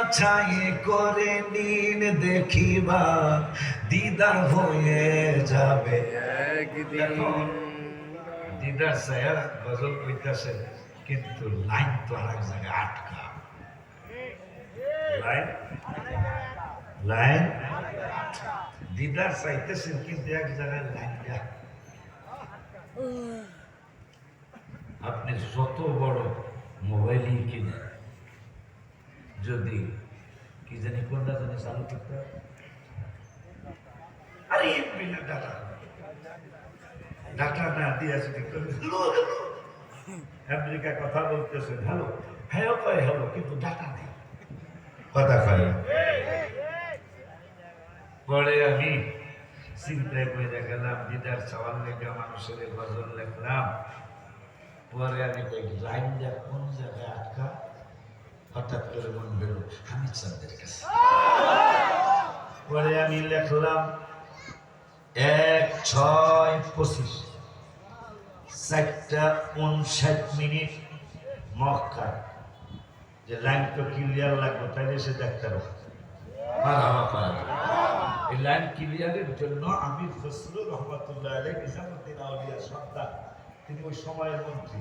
বাছাই করে নিন দেখিবা দিদার হয়ে যাবে একদিন। দিদার সায়া গজল কইতাছে কিন্তু লাইন তো আর এক জায়গায় আটকা। লাইন লাইন দিদার চাইতেছেন কিন্তু এক জায়গায় লাইন যায়। আপনি যত বড় মোবাইলই কিনেন, যদি কি জানি কোনটা জানি চালু করতে আরে বিনা ডাটা ডাটা না দিয়ে যদি আমেরিকা কথা বলতেছেন হ্যালো হ্যাঁ কয় হ্যালো কিন্তু ডাটা নেই, কথা কয়। পরে আমি চিন্তায় করে গেলাম দিদার চাওয়ার লেখা মানুষের গজল লেখলাম। পরে আমি লাইন দেখ কোন জায়গায় আটকা, হঠাৎ করে মন গেল হামিদ চাঁদের কাছে। পরে আমি লেখলাম 1:06:25 4:59 মক্কা, যে লাইন তো ক্লিয়ার লাগবে তাইলে সে দেখতে পাবে। এই লাইন ক্লিয়ারের জন্য আমি ফজলুর রহমাতুল্লাহ আলাইহি নিজামুদ্দিন আউলিয়া সন্তান, তিনি ওই সময়ের মন্ত্রী।